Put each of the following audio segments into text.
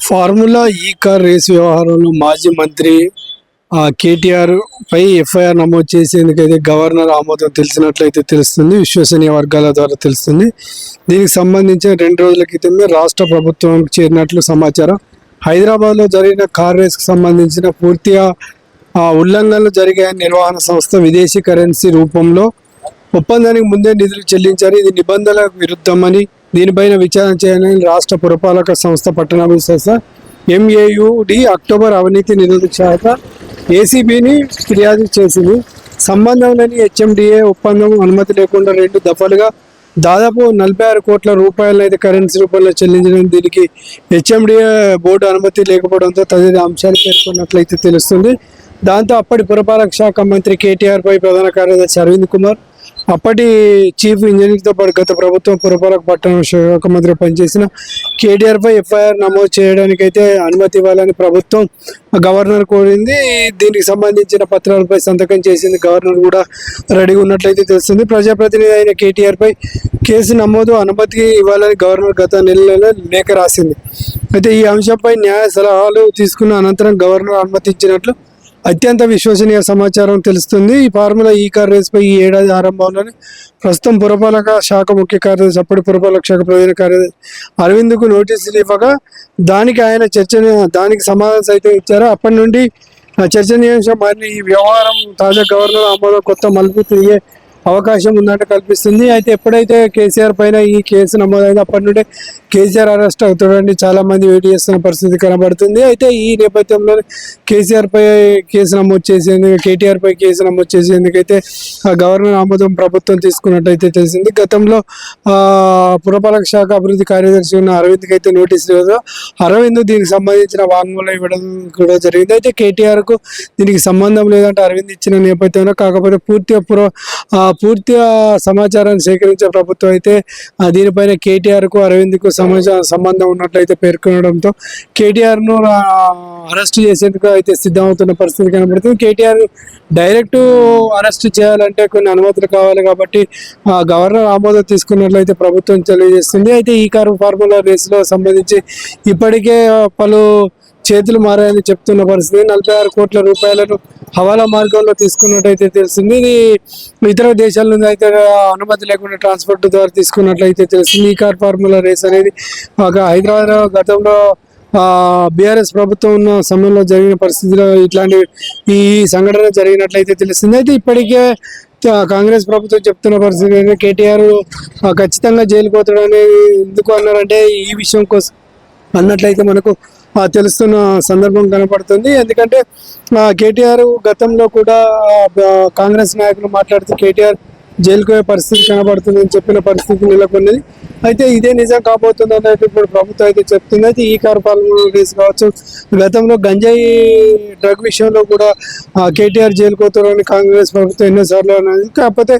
Formula ఈ car race వ్యవహారంలో మాజీ మంత్రి కేటీఆర్ పై ఎఫ్ఐఆర్ నమోదు చేసేందుకైతే గవర్నర్ ఆమోదం తెలిసినట్లయితే తెలుస్తుంది. విశ్వసనీయ వర్గాల ద్వారా తెలుస్తుంది. దీనికి సంబంధించి 2 రోజుల క్రితమే రాష్ట్ర ప్రభుత్వానికి చేరినట్లు సమాచారం. హైదరాబాద్లో జరిగిన కార్ రేసుకు సంబంధించిన పూర్తిగా ఉల్లంఘనలు జరిగాయని నిర్వహణ సంస్థ విదేశీ కరెన్సీ రూపంలో ఒప్పందానికి ముందే నిధులు చెల్లించారు. ఇది నిబంధనలకు విరుద్ధమని, దీనిపైన విచారణ చేయాలని రాష్ట్ర పురపాలక సంస్థ పట్టణాభివృద్ధి సంస్థ MAUD అక్టోబర్ అవినీతి నిరోధక శాఖ ACBని ఫిర్యాదు చేసింది. సంబంధం లేని HMDA ఒప్పందం అనుమతి లేకుండా 2 దఫాలుగా దాదాపు 46 కోట్ల రూపాయలను అయితే కరెన్సీ రూపంలో చెల్లించడం, దీనికి HMDA బోర్డు అనుమతి లేకపోవడంతో తదితర అంశాలు పేర్కొన్నట్లయితే తెలుస్తుంది. దాంతో అప్పటి పురపాలక శాఖ మంత్రి కేటీఆర్ పై ప్రధాన కార్యదర్శి అరవింద్ కుమార్, అప్పటి చీఫ్ ఇంజనీర్తో పాటు గత ప్రభుత్వం పురపాలక పట్టణ శాఖ మంత్రి పనిచేసిన కేటీఆర్ పై ఎఫ్ఐఆర్ నమోదు చేయడానికైతే అనుమతి ఇవ్వాలని ప్రభుత్వం గవర్నర్ కోరింది. దీనికి సంబంధించిన పత్రాలపై సంతకం చేసింది. గవర్నర్ కూడా రెడీగా ఉన్నట్లయితే తెలుస్తుంది. ప్రజాప్రతినిధి అయిన కేటీఆర్ పై కేసు నమోదు అనుమతి ఇవ్వాలని గవర్నర్ గత నెలలో లేఖ రాసింది. అయితే ఈ అంశంపై న్యాయ సలహాలు తీసుకున్న అనంతరం గవర్నర్ అనుమతించినట్లు అత్యంత విశ్వసనీయ సమాచారం తెలుస్తుంది. ఈ ఫార్ములా ఈ కార్ రేసుపై ఈ ఏడాది ఆరంభంలోనే ప్రస్తుతం పురపాలక శాఖ ముఖ్య కార్యదర్శి, అప్పటి పురపాలక శాఖ ప్రధాన కార్యదర్శి అరవింద్కు నోటీసులు ఇవ్వగా దానికి సమాధానం సైతం ఇచ్చారు. అప్పటి నుండి చర్చనీయాంశం మారిన ఈ వ్యవహారం తాజా గవర్నర్ ఆమోదం కొత్త మలుపు తిరిగే అవకాశం ఉందంటే కల్పిస్తుంది. అయితే ఎప్పుడైతే కేసీఆర్ పైన ఈ కేసు నమోదైంది అప్పటి నుండే కేసీఆర్ అరెస్ట్ అవుతాడని చాలా మంది వెయిట్ చేస్తున్న పరిస్థితి కనబడుతుంది. అయితే ఈ నేపథ్యంలో కేటీఆర్ పై కేసు నమోదు చేసేందుకైతే గవర్నర్ ఆమోదం ప్రభుత్వం తీసుకున్నట్టయితే తెలిసింది. గతంలో పురపాలక శాఖ అభివృద్ధి కార్యదర్శి ఉన్న అరవింద్కి అయితే నోటీసులు ఇవ్వదు. అరవింద్ దీనికి సంబంధించిన వాంగ్మూలం ఇవ్వడం కూడా జరిగింది. అయితే కేటీఆర్కు దీనికి సంబంధం లేదంటే అరవింద్ ఇచ్చిన నేపథ్యంలో, కాకపోతే పూర్తిగా సమాచారాన్ని సేకరించే ప్రభుత్వం అయితే దీనిపైన కేటీఆర్కు అరవింద్కు సంబంధం ఉన్నట్లయితే పేర్కొనడంతో కేటీఆర్ను అరెస్ట్ చేసేందుకు అయితే సిద్ధమవుతున్న పరిస్థితి కనబడుతుంది. కేటీఆర్ డైరెక్ట్ అరెస్ట్ చేయాలంటే కొన్ని అనుమతులు కావాలి కాబట్టి గవర్నర్ ఆమోదం తీసుకున్నట్లయితే ప్రభుత్వం తెలియజేస్తుంది. అయితే ఈ కారు ఫార్ములా రేసులో సంబంధించి ఇప్పటికే పలు చేతులు మారాయని చెప్తున్న పరిస్థితి. 46 కోట్ల రూపాయలను హవాలా మార్గంలో తీసుకున్నట్టయితే తెలిసింది. ఇది ఇతర దేశాల నుంచి అయితే అనుమతి లేకుండా ట్రాన్స్పోర్ట్ ద్వారా తీసుకున్నట్లయితే తెలిసింది. ఈ కార్ ఫార్ములా రేస్ అనేది హైదరాబాద్ గతంలో BRS ప్రభుత్వం ఉన్న సమయంలో జరిగిన పరిస్థితిలో ఇట్లాంటి ఈ సంఘటన జరిగినట్లయితే తెలిసింది. అయితే ఇప్పటికే కాంగ్రెస్ ప్రభుత్వం చెప్తున్న పరిస్థితి కేటీఆర్ ఖచ్చితంగా జైలుకు పోతాడని ఎందుకు అన్నారంటే ఈ విషయం కోసం అన్నట్లయితే మనకు తెలుస్తున్న సందర్భం కనపడుతుంది. ఎందుకంటే కేటీఆర్ గతంలో కూడా కాంగ్రెస్ నాయకులు మాట్లాడుతూ కేటీఆర్ జైలుకు పోయే పరిస్థితి కనబడుతుందని చెప్పిన పరిస్థితి నెలకొన్నది. అయితే ఇదే నిజం కాబోతుంది అన్నట్టు ఇప్పుడు ప్రభుత్వం అయితే చెప్తుంది. అయితే ఈ కార్ ఫార్ములా రేస్ కావచ్చు, గతంలో గంజాయి డ్రగ్ విషయంలో కూడా కేటీఆర్ జైలుకు పోతారని కాంగ్రెస్ ప్రభుత్వం ఎన్నోసార్లు అన్నది. కాకపోతే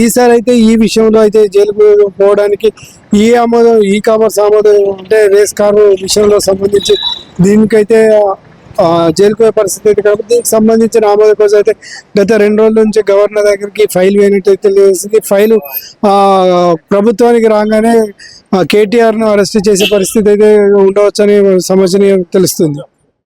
ఈసారి అయితే ఈ విషయంలో అయితే జైలుకు పోవడానికి ఈ కామర్స్ ఆమోదం అంటే రేస్ కారు విషయంలో సంబంధించి దీనికైతే జైలుకు పోయే పరిస్థితి అయితే కాబట్టి దీనికి సంబంధించిన ఆమోదం కోసం అయితే గత 2 రోజుల నుంచి గవర్నర్ దగ్గరికి ఫైల్ వేయనట్టయితే తెలియజేసింది. ఫైలు ప్రభుత్వానికి రాగానే కేటీఆర్ను అరెస్ట్ చేసే పరిస్థితి అయితే ఉండవచ్చని సమస్యని తెలుస్తుంది.